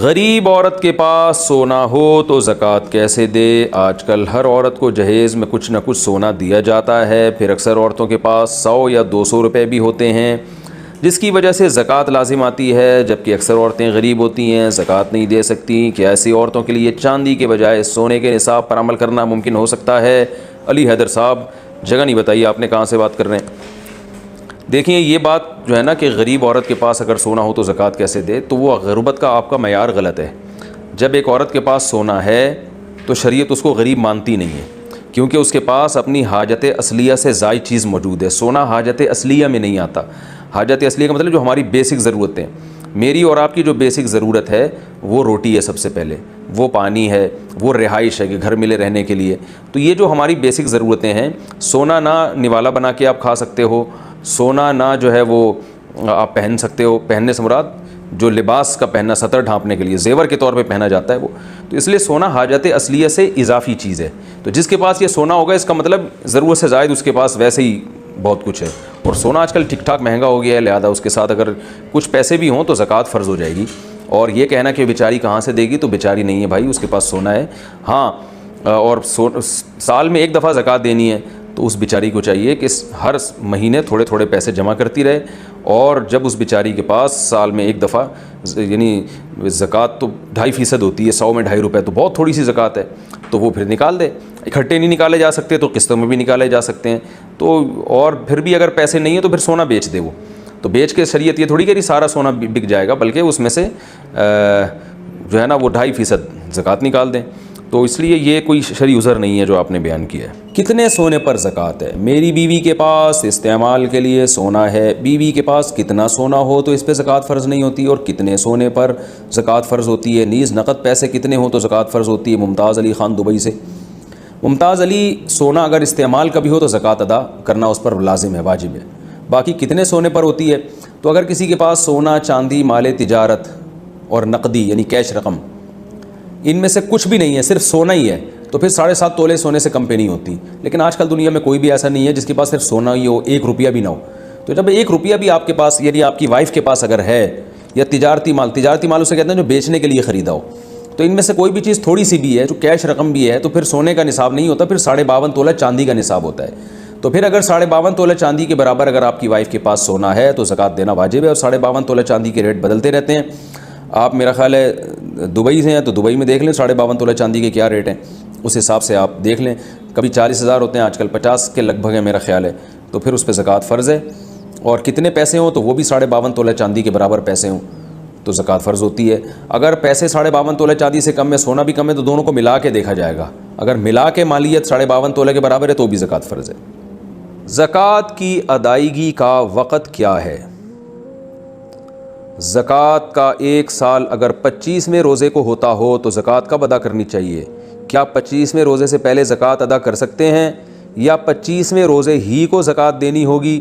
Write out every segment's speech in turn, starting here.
غریب عورت کے پاس سونا ہو تو زکوٰۃ کیسے دے؟ آج کل ہر عورت کو جہیز میں کچھ نہ کچھ سونا دیا جاتا ہے، پھر اکثر عورتوں کے پاس 100 یا 200 روپے بھی ہوتے ہیں، جس کی وجہ سے زکوٰۃ لازم آتی ہے، جبکہ اکثر عورتیں غریب ہوتی ہیں، زکوٰۃ نہیں دے سکتی۔ کیا ایسی عورتوں کے لیے چاندی کے بجائے سونے کے نصاب پر عمل کرنا ممکن ہو سکتا ہے؟ علی حیدر صاحب، جگہ نہیں بتائیے آپ نے کہاں سے بات کر رہے ہیں؟ دیکھیں یہ بات جو ہے نا کہ غریب عورت کے پاس اگر سونا ہو تو زکوٰۃ کیسے دے، تو وہ غربت کا آپ کا معیار غلط ہے۔ جب ایک عورت کے پاس سونا ہے تو شریعت اس کو غریب مانتی نہیں ہے، کیونکہ اس کے پاس اپنی حاجت اصلیہ سے زائد چیز موجود ہے۔ سونا حاجت اصلیہ میں نہیں آتا۔ حاجت اصلیہ کا مطلب جو ہماری بیسک ضرورتیں، میری اور آپ کی جو بیسک ضرورت ہے وہ روٹی ہے، سب سے پہلے وہ پانی ہے، وہ رہائش ہے کہ گھر ملے رہنے کے لیے۔ تو یہ جو ہماری بیسک ضرورتیں ہیں، سونا نہ نوالا بنا کے آپ کھا سکتے ہو، سونا نہ جو ہے وہ آپ پہن سکتے ہو، پہننے سے مراد جو لباس کا پہننا، سطر ڈھانپنے کے لیے زیور کے طور پہ پہنا جاتا ہے وہ، تو اس لیے سونا حاجت اصلیہ سے اضافی چیز ہے۔ تو جس کے پاس یہ سونا ہوگا اس کا مطلب ضرورت سے زائد اس کے پاس ویسے ہی بہت کچھ ہے، اور سونا آج کل ٹھیک ٹھاک مہنگا ہو گیا ہے، لہذا اس کے ساتھ اگر کچھ پیسے بھی ہوں تو زکوٰۃ فرض ہو جائے گی۔ اور یہ کہنا کہ بیچاری کہاں سے دے گی، تو بیچاری نہیں ہے بھائی، اس کے پاس سونا ہے۔ ہاں، اور سال میں ایک دفعہ زکوٰۃ دینی ہے، تو اس بیچاری کو چاہیے کہ ہر مہینے تھوڑے تھوڑے پیسے جمع کرتی رہے، اور جب اس بیچاری کے پاس سال میں ایک دفعہ، یعنی زکوٰۃ تو 2.5% ہوتی ہے، 100 میں 2.5 روپے تو بہت تھوڑی سی زکوٰۃ ہے، تو وہ پھر نکال دے۔ اکٹھے نہیں نکالے جا سکتے تو قسطوں میں بھی نکالے جا سکتے ہیں، تو اور پھر بھی اگر پیسے نہیں ہیں تو پھر سونا بیچ دے وہ، تو بیچ کے شریعت یہ تھوڑی کہ سارا سونا بک جائے گا، بلکہ اس میں سے جو ہے نا وہ 2.5% زکوٰۃ نکال دیں۔ تو اس لیے یہ کوئی شرعی عذر نہیں ہے جو آپ نے بیان کیا ہے۔ کتنے سونے پر زکوٰۃ ہے؟ میری بیوی کے پاس استعمال کے لیے سونا ہے۔ بیوی کے پاس کتنا سونا ہو تو اس پہ زکوٰۃ فرض نہیں ہوتی، اور کتنے سونے پر زکوٰۃ فرض ہوتی ہے؟ نیز نقد پیسے کتنے ہوں تو زکوٰۃ فرض ہوتی ہے؟ ممتاز علی خان دبئی سے۔ ممتاز علی، سونا اگر استعمال کا بھی ہو تو زکوٰۃ ادا کرنا اس پر لازم ہے، واجب ہے۔ باقی کتنے سونے پر ہوتی ہے، تو اگر کسی کے پاس سونا، چاندی، مال تجارت اور نقدی یعنی کیش رقم، ان میں سے کچھ بھی نہیں ہے، صرف سونا ہی ہے، تو پھر 7.5 تولے سونے سے کم پہ نہیں ہوتی۔ لیکن آج کل دنیا میں کوئی بھی ایسا نہیں ہے جس کے پاس صرف سونا ہی ہو، 1 روپیہ بھی نہ ہو۔ تو جب 1 روپیہ بھی آپ کے پاس، یعنی آپ کی وائف کے پاس اگر ہے، یا تجارتی مال اسے کہتے ہیں جو بیچنے کے لیے خریدا ہو، تو ان میں سے کوئی بھی چیز تھوڑی سی بھی ہے جو کیش رقم بھی ہے، تو پھر سونے کا نصاب نہیں ہوتا، پھر 52.5 تولہ چاندی کا نصاب ہوتا ہے۔ تو پھر اگر 52.5 تولہ چاندی کے برابر اگر آپ کی وائف کے پاس سونا ہے تو زکوٰۃ دینا واجب ہے، اور 52.5 تولہ چاندی کے ریٹ بدلتے رہتے ہیں۔ آپ میرا خیال ہے دبئی سے ہیں تو دبئی میں دیکھ لیں 52.5 تولہ چاندی کے کیا ریٹ ہیں، اس حساب سے آپ دیکھ لیں۔ کبھی 40,000 ہوتے ہیں، آج کل 50 کے لگ بھگ ہے میرا خیال ہے، تو پھر اس پہ زکوٰۃ فرض ہے۔ اور کتنے پیسے ہوں تو وہ بھی 52.5 تولہ چاندی کے برابر پیسے ہوں تو زکوٰۃ فرض ہوتی ہے۔ اگر پیسے 52.5 تولہ چاندی سے کم ہے، سونا بھی کم ہے، تو دونوں کو ملا کے دیکھا جائے گا۔ اگر ملا کے مالیت 52.5 تولہ کے برابر ہے تو بھی زکوٰۃ فرض ہے۔ زکوٰۃ کی ادائیگی کا وقت کیا ہے؟ زکوٰۃ کا ایک سال اگر 25ویں روزے کو ہوتا ہو تو زکوٰۃ کب ادا کرنی چاہیے؟ کیا 25ویں روزے سے پہلے زکوٰۃ ادا کر سکتے ہیں، یا 25ویں روزے ہی کو زکوٰۃ دینی ہوگی،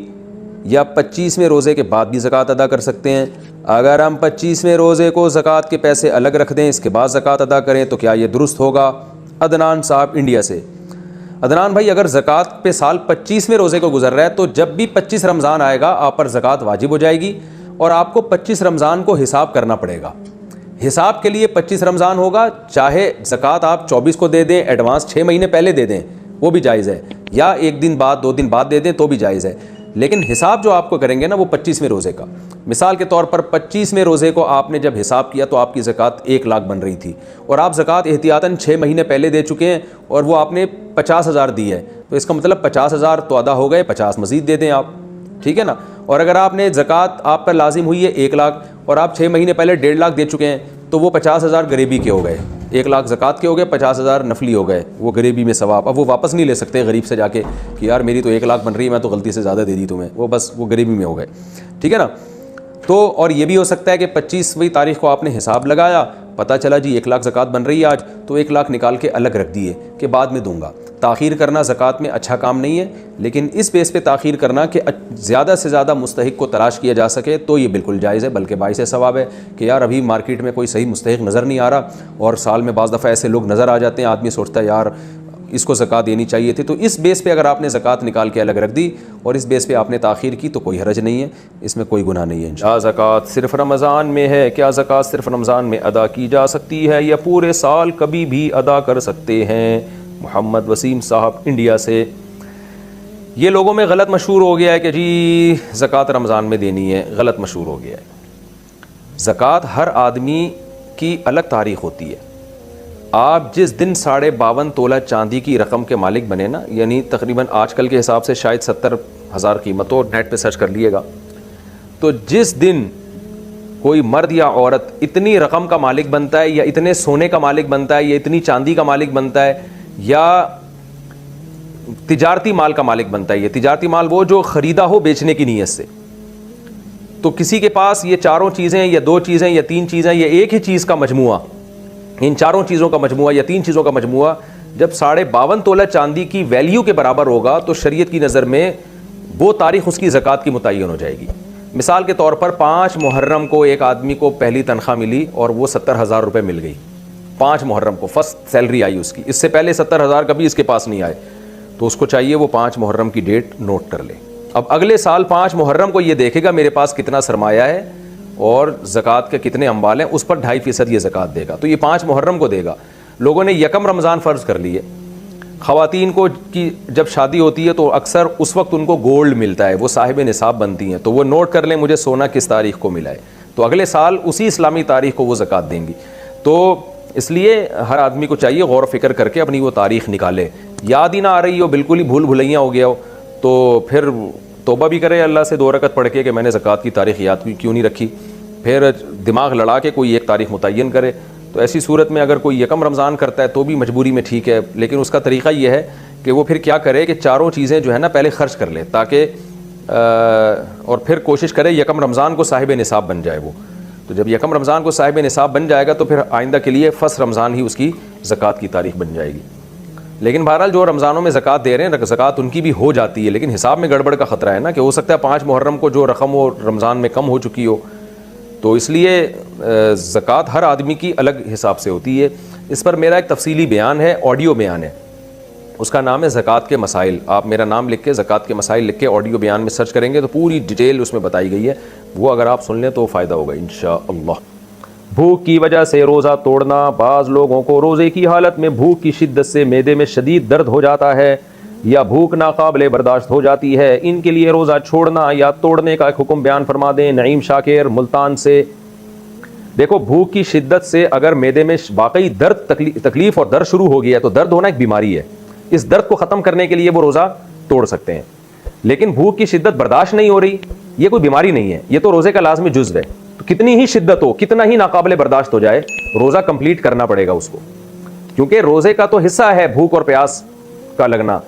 یا 25ویں روزے کے بعد بھی زکوٰۃ ادا کر سکتے ہیں؟ اگر ہم 25ویں روزے کو زکوٰۃ کے پیسے الگ رکھ دیں، اس کے بعد زکوٰۃ ادا کریں تو کیا یہ درست ہوگا؟ عدنان صاحب انڈیا سے۔ عدنان بھائی، اگر زکوٰۃ پہ سال 25ویں روزے کو گزر رہا ہے تو جب بھی 25 رمضان آئے گا آپ پر زکوٰۃ واجب ہو جائے گی، اور آپ کو 25 رمضان کو حساب کرنا پڑے گا۔ حساب کے لیے 25 رمضان ہوگا، چاہے زکوٰۃ آپ 24 کو دے دیں، ایڈوانس 6 مہینے پہلے دے دیں وہ بھی جائز ہے، یا 1 دن بعد 2 دن بعد دے دیں تو بھی جائز ہے، لیکن حساب جو آپ کو کریں گے نا وہ 25ویں روزے کا۔ مثال کے طور پر 25ویں روزے کو آپ نے جب حساب کیا تو آپ کی زکوٰۃ 1 لاکھ بن رہی تھی، اور آپ زکوٰۃ احتیاطاً 6 مہینے پہلے دے چکے ہیں، اور وہ آپ نے 50,000 دی ہے، تو اس کا مطلب 50,000 تو ادا ہو گئے، 50 مزید دے دیں آپ، ٹھیک ہے نا۔ اور اگر آپ نے زکوٰۃ آپ پر لازم ہوئی ہے 1 لاکھ، اور آپ 6 مہینے پہلے 1.5 لاکھ دے چکے ہیں، تو وہ 50,000 غریبی کے ہو گئے، 1 لاکھ زکوٰۃ کے ہو گئے، 50,000 نفلی ہو گئے، وہ غریبی میں ثواب۔ اب وہ واپس نہیں لے سکتے غریب سے جا کے کہ یار میری تو 1 لاکھ بن رہی ہے، میں تو غلطی سے زیادہ دے دی تمہیں، وہ بس وہ غریبی میں ہو گئے، ٹھیک ہے نا۔ تو اور یہ بھی ہو سکتا ہے کہ 25ویں تاریخ کو آپ نے حساب لگایا، پتہ چلا جی 1 لاکھ زکوٰۃ بن رہی ہے آج، تو 1 لاکھ نکال کے الگ رکھ دیے کہ بعد میں دوں گا۔ تاخیر کرنا زکوٰۃ میں اچھا کام نہیں ہے، لیکن اس بیس پہ تاخیر کرنا کہ زیادہ سے زیادہ مستحق کو تلاش کیا جا سکے تو یہ بالکل جائز ہے، بلکہ باعث ثواب ہے کہ یار ابھی مارکیٹ میں کوئی صحیح مستحق نظر نہیں آ رہا، اور سال میں بعض دفعہ ایسے لوگ نظر آ جاتے ہیں، آدمی سوچتا ہے یار اس کو زکوٰۃ دینی چاہیے تھی. تو اس بیس پہ اگر آپ نے زکوٰۃ نکال کے الگ رکھ دی اور اس بیس پہ آپ نے تاخیر کی تو کوئی حرج نہیں ہے, اس میں کوئی گناہ نہیں ہے. کیا زکوٰۃ صرف رمضان میں ہے؟ کیا زکوٰۃ صرف رمضان میں ادا کی جا سکتی ہے یا پورے سال کبھی بھی ادا کر سکتے ہیں؟ محمد وسیم صاحب انڈیا سے. یہ لوگوں میں غلط مشہور ہو گیا ہے کہ جی زکوٰۃ رمضان میں دینی ہے, غلط مشہور ہو گیا ہے. زکوٰۃ ہر آدمی کی الگ تاریخ ہوتی ہے. آپ جس دن 52.5 تولہ چاندی کی رقم کے مالک بنے نا, یعنی تقریباً آج کل کے حساب سے شاید 70,000 قیمت ہو, نیٹ پہ سرچ کر لیے گا, تو جس دن کوئی مرد یا عورت اتنی رقم کا مالک بنتا ہے یا اتنے سونے کا مالک بنتا ہے یا اتنی چاندی کا مالک بنتا ہے یا تجارتی مال کا مالک بنتا ہے, یہ تجارتی مال وہ جو خریدا ہو بیچنے کی نیت سے, تو کسی کے پاس یہ چاروں چیزیں یا 2 چیزیں یا 3 چیزیں یا ایک ہی چیز کا مجموعہ, ان چاروں چیزوں کا مجموعہ یا 3 چیزوں کا مجموعہ جب 52.5 تولہ چاندی کی ویلیو کے برابر ہوگا تو شریعت کی نظر میں وہ تاریخ اس کی زکوٰۃ کی متعین ہو جائے گی. مثال کے طور پر 5 محرم کو ایک آدمی کو پہلی تنخواہ ملی اور وہ 70,000 روپے مل گئی. 5 محرم کو فرسٹ سیلری آئی اس کی, اس سے پہلے 70,000 کبھی اس کے پاس نہیں آئے, تو اس کو چاہیے وہ 5 محرم کی ڈیٹ نوٹ کر لے. اب اگلے سال 5 محرم کو یہ دیکھے گا میرے پاس کتنا سرمایہ ہے اور زکوٰۃ کے کتنے اموال ہیں, اس پر 2.5% یہ زکوٰۃ دے گا. تو یہ 5 محرم کو دے گا. لوگوں نے یکم رمضان فرض کر لیے. خواتین کو کی جب شادی ہوتی ہے تو اکثر اس وقت ان کو گولڈ ملتا ہے, وہ صاحب نصاب بنتی ہیں, تو وہ نوٹ کر لیں مجھے سونا کس تاریخ کو ملا ہے, تو اگلے سال اسی اسلامی تاریخ کو وہ زکوٰۃ دیں گی. تو اس لیے ہر آدمی کو چاہیے غور و فکر کر کے اپنی وہ تاریخ نکالے. یاد ہی نہ آ رہی ہو, بالکل ہی بھول بھلیاں ہو گیا ہو, تو پھر توبہ بھی کرے اللہ سے 2 رکعت پڑھ کے کہ میں نے زکوٰۃ کی تاریخ یاد کیوں نہیں رکھی, پھر دماغ لڑا کے کوئی ایک تاریخ متعین کرے. تو ایسی صورت میں اگر کوئی یکم رمضان کرتا ہے تو بھی مجبوری میں ٹھیک ہے, لیکن اس کا طریقہ یہ ہے کہ وہ پھر کیا کرے کہ چاروں چیزیں جو ہے نا پہلے خرچ کر لے, تاکہ اور پھر کوشش کرے یکم رمضان کو صاحب نصاب بن جائے وہ. تو جب یکم رمضان کو صاحب نصاب بن جائے گا تو پھر آئندہ کے لیے فرسٹ رمضان ہی اس کی زکوٰۃ کی تاریخ بن جائے گی. لیکن بہرحال جو رمضانوں میں زکوٰۃ دے رہے ہیں زکوٰۃ ان کی بھی ہو جاتی ہے, لیکن حساب میں گڑبڑ کا خطرہ ہے نا, کہ ہو سکتا ہے 5 محرم کو جو رقم ہو رمضان میں کم ہو چکی ہو. تو اس لیے زکوٰۃ ہر آدمی کی الگ حساب سے ہوتی ہے. اس پر میرا ایک تفصیلی بیان ہے, آڈیو بیان ہے, اس کا نام ہے زکوٰۃ کے مسائل. آپ میرا نام لکھ کے زکوٰۃ کے مسائل لکھ کے آڈیو بیان میں سرچ کریں گے تو پوری ڈیٹیل اس میں بتائی گئی ہے, وہ اگر آپ سن لیں تو فائدہ ہوگا انشاءاللہ. بھوک کی وجہ سے روزہ توڑنا. بعض لوگوں کو روزے کی حالت میں بھوک کی شدت سے معدے میں شدید درد ہو جاتا ہے یا بھوک ناقابل برداشت ہو جاتی ہے, ان کے لیے روزہ چھوڑنا یا توڑنے کا ایک حکم بیان فرما دیں. نعیم شاکر ملتان سے. دیکھو بھوک کی شدت سے اگر معدے میں واقعی درد تکلیف اور درد شروع ہو گیا ہے تو درد ہونا ایک بیماری ہے, اس درد کو ختم کرنے کے لیے وہ روزہ توڑ سکتے ہیں. لیکن بھوک کی شدت برداشت نہیں ہو رہی, یہ کوئی بیماری نہیں ہے, یہ تو روزے کا لازمی جزو ہے. تو کتنی ہی شدت ہو, کتنا ہی ناقابل برداشت ہو جائے, روزہ کمپلیٹ کرنا پڑے گا اس کو, کیونکہ روزے کا تو حصہ ہے بھوک اور پیاس کا لگنا.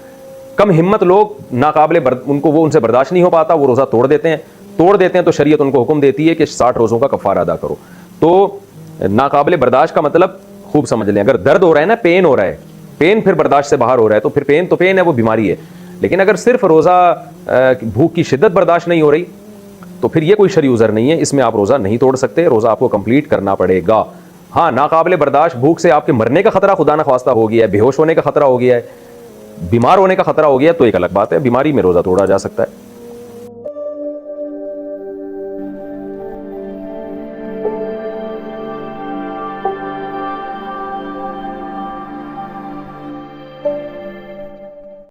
کم ہمت لوگ ان سے برداشت نہیں ہو پاتا, وہ روزہ توڑ دیتے ہیں تو شریعت ان کو حکم دیتی ہے کہ 60 روزوں کا کفارہ ادا کرو. تو ناقابل برداشت کا مطلب خوب سمجھ لیں, اگر درد ہو رہا ہے نا, پین ہو رہا ہے, پین پھر برداشت سے باہر ہو رہا ہے, تو پھر پین ہے, وہ بیماری ہے. لیکن اگر صرف روزہ بھوک کی شدت برداشت نہیں ہو رہی تو پھر یہ کوئی شرعی عذر نہیں ہے, اس میں آپ روزہ نہیں توڑ سکتے, روزہ آپ کو کمپلیٹ کرنا پڑے گا. ہاں ناقابل برداشت بھوک سے آپ کے مرنے کا خطرہ خدا نخواستہ ہو گیا ہے, بے ہوش ہونے کا خطرہ ہو گیا ہے, بیمار ہونے کا خطرہ ہو گیا ہے, تو ایک الگ بات ہے, بیماری میں روزہ توڑا جا سکتا ہے.